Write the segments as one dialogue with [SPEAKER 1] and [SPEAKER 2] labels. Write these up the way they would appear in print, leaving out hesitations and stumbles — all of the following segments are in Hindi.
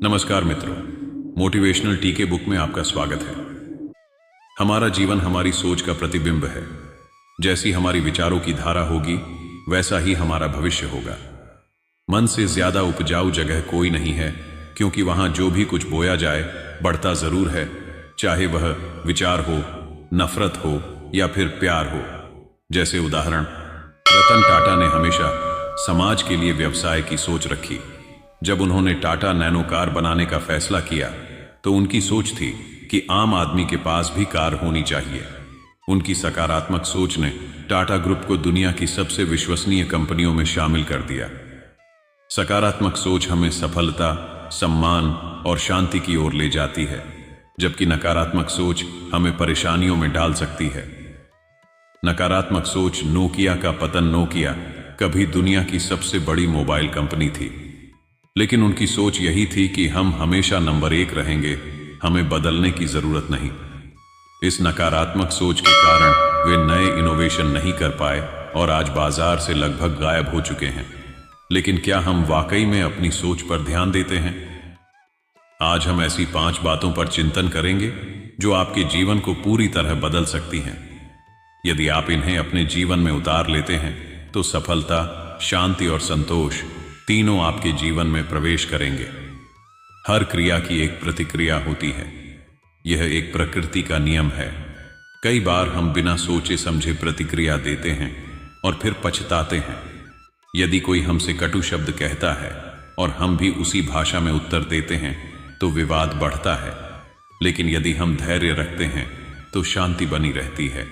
[SPEAKER 1] नमस्कार मित्रों, मोटिवेशनल टीके बुक में आपका स्वागत है। हमारा जीवन हमारी सोच का प्रतिबिंब है। जैसी हमारी विचारों की धारा होगी वैसा ही हमारा भविष्य होगा। मन से ज्यादा उपजाऊ जगह कोई नहीं है, क्योंकि वहां जो भी कुछ बोया जाए बढ़ता जरूर है, चाहे वह विचार हो, नफरत हो या फिर प्यार हो। जैसे उदाहरण, रतन टाटा ने हमेशा समाज के लिए व्यवसाय की सोच रखी। जब उन्होंने टाटा नैनो कार बनाने का फैसला किया तो उनकी सोच थी कि आम आदमी के पास भी कार होनी चाहिए। उनकी सकारात्मक सोच ने टाटा ग्रुप को दुनिया की सबसे विश्वसनीय कंपनियों में शामिल कर दिया। सकारात्मक सोच हमें सफलता, सम्मान और शांति की ओर ले जाती है, जबकि नकारात्मक सोच हमें परेशानियों में डाल सकती है। नकारात्मक सोच नोकिया का पतन। नोकिया कभी दुनिया की सबसे बड़ी मोबाइल कंपनी थी, लेकिन उनकी सोच यही थी कि हम हमेशा नंबर 1 रहेंगे, हमें बदलने की जरूरत नहीं। इस नकारात्मक सोच के कारण वे नए इनोवेशन नहीं कर पाए और आज बाजार से लगभग गायब हो चुके हैं। लेकिन क्या हम वाकई में अपनी सोच पर ध्यान देते हैं? आज हम ऐसी 5 बातों पर चिंतन करेंगे जो आपके जीवन को पूरी तरह बदल सकती हैं। यदि आप इन्हें अपने जीवन में उतार लेते हैं तो सफलता, शांति और संतोष तीनों आपके जीवन में प्रवेश करेंगे। हर क्रिया की एक प्रतिक्रिया होती है। यह एक प्रकृति का नियम है। कई बार हम बिना सोचे समझे प्रतिक्रिया देते हैं और फिर पछताते हैं। यदि कोई हमसे कटु शब्द कहता है और हम भी उसी भाषा में उत्तर देते हैं तो विवाद बढ़ता है। लेकिन यदि हम धैर्य रखते हैं तो शांति बनी रहती है।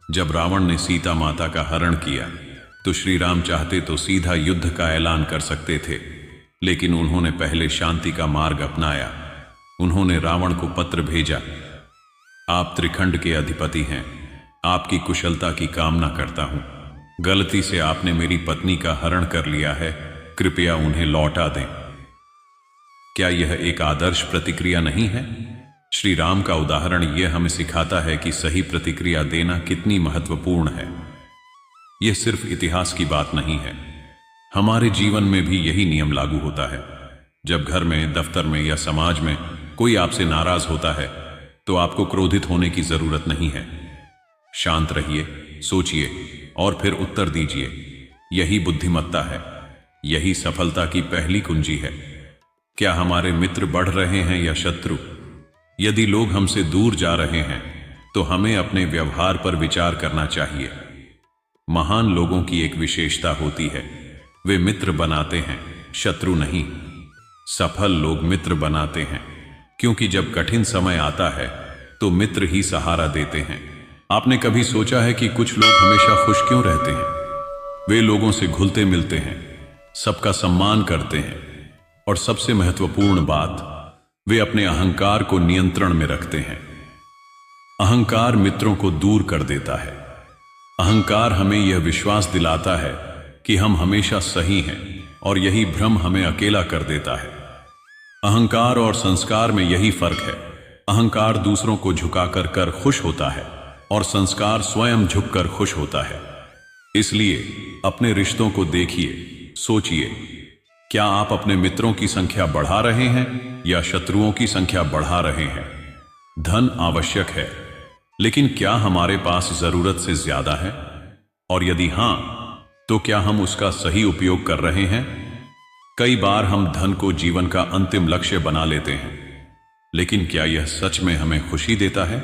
[SPEAKER 1] जब रावण ने सीता माता का हरण किया तो श्री राम चाहते तो सीधा युद्ध का ऐलान कर सकते थे, लेकिन उन्होंने पहले शांति का मार्ग अपनाया। उन्होंने रावण को पत्र भेजा, आप त्रिखंड के अधिपति हैं, आपकी कुशलता की कामना करता हूं। गलती से आपने मेरी पत्नी का हरण कर लिया है, कृपया उन्हें लौटा दें। क्या यह एक आदर्श प्रतिक्रिया नहीं है? श्री राम का उदाहरण यह हमें सिखाता है कि सही प्रतिक्रिया देना कितनी महत्वपूर्ण है। यह सिर्फ इतिहास की बात नहीं है, हमारे जीवन में भी यही नियम लागू होता है। जब घर में, दफ्तर में या समाज में कोई आपसे नाराज होता है तो आपको क्रोधित होने की जरूरत नहीं है। शांत रहिए, सोचिए और फिर उत्तर दीजिए। यही बुद्धिमत्ता है, यही सफलता की पहली कुंजी है। क्या हमारे मित्र बढ़ रहे हैं या शत्रु? यदि लोग हमसे दूर जा रहे हैं तो हमें अपने व्यवहार पर विचार करना चाहिए। महान लोगों की एक विशेषता होती है, वे मित्र बनाते हैं, शत्रु नहीं। सफल लोग मित्र बनाते हैं, क्योंकि जब कठिन समय आता है तो मित्र ही सहारा देते हैं। आपने कभी सोचा है कि कुछ लोग हमेशा खुश क्यों रहते हैं? वे लोगों से घुलते मिलते हैं, सबका सम्मान करते हैं और सबसे महत्वपूर्ण बात, वे अपने अहंकार को नियंत्रण में रखते हैं। अहंकार मित्रों को दूर कर देता है। अहंकार हमें यह विश्वास दिलाता है कि हम हमेशा सही हैं और यही भ्रम हमें अकेला कर देता है। अहंकार और संस्कार में यही फर्क है। अहंकार दूसरों को झुकाकर कर खुश होता है और संस्कार स्वयं झुककर खुश होता है। इसलिए अपने रिश्तों को देखिए, सोचिए, क्या आप अपने मित्रों की संख्या बढ़ा रहे हैं या शत्रुओं की संख्या बढ़ा रहे हैं? धन आवश्यक है, लेकिन क्या हमारे पास जरूरत से ज्यादा है? और यदि हां, तो क्या हम उसका सही उपयोग कर रहे हैं? कई बार हम धन को जीवन का अंतिम लक्ष्य बना लेते हैं, लेकिन क्या यह सच में हमें खुशी देता है?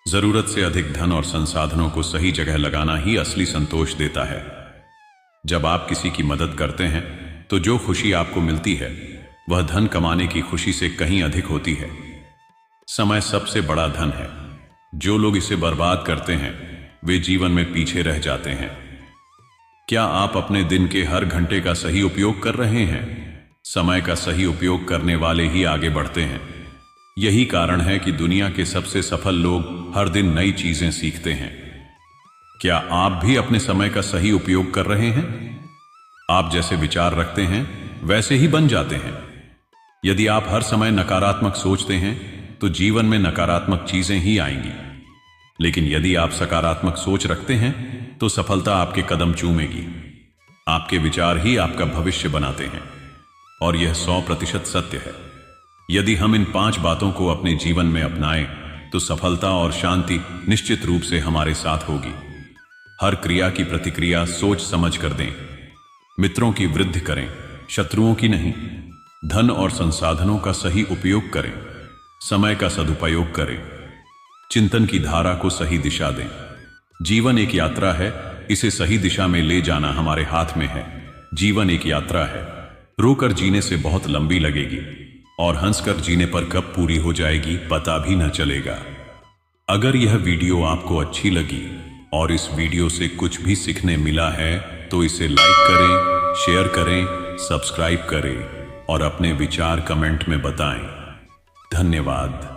[SPEAKER 1] जरूरत से अधिक धन और संसाधनों को सही जगह लगाना ही असली संतोष देता है। जब आप किसी की मदद करते हैं तो जो खुशी आपको मिलती है वह धन कमाने की खुशी से कहीं अधिक होती है। समय सबसे बड़ा धन है। जो लोग इसे बर्बाद करते हैं वे जीवन में पीछे रह जाते हैं। क्या आप अपने दिन के हर घंटे का सही उपयोग कर रहे हैं? समय का सही उपयोग करने वाले ही आगे बढ़ते हैं। यही कारण है कि दुनिया के सबसे सफल लोग हर दिन नई चीजें सीखते हैं। क्या आप भी अपने समय का सही उपयोग कर रहे हैं? आप जैसे विचार रखते हैं वैसे ही बन जाते हैं। यदि आप हर समय नकारात्मक सोचते हैं तो जीवन में नकारात्मक चीजें ही आएंगी। लेकिन यदि आप सकारात्मक सोच रखते हैं तो सफलता आपके कदम चूमेगी। आपके विचार ही आपका भविष्य बनाते हैं और यह 100% सत्य है। यदि हम इन 5 बातों को अपने जीवन में अपनाएं तो सफलता और शांति निश्चित रूप से हमारे साथ होगी। हर क्रिया की प्रतिक्रिया सोच समझ कर दें। मित्रों की वृद्धि करें, शत्रुओं की नहीं। धन और संसाधनों का सही उपयोग करें, समय का सदुपयोग करें। चिंतन की धारा को सही दिशा दें। जीवन एक यात्रा है, इसे सही दिशा में ले जाना हमारे हाथ में है। जीवन एक यात्रा है, रोकर जीने से बहुत लंबी लगेगी और हंसकर जीने पर कब पूरी हो जाएगी पता भी न चलेगा। अगर यह वीडियो आपको अच्छी लगी और इस वीडियो से कुछ भी सीखने मिला है तो इसे लाइक करें, शेयर करें, सब्सक्राइब करें और अपने विचार कमेंट में बताएं। धन्यवाद।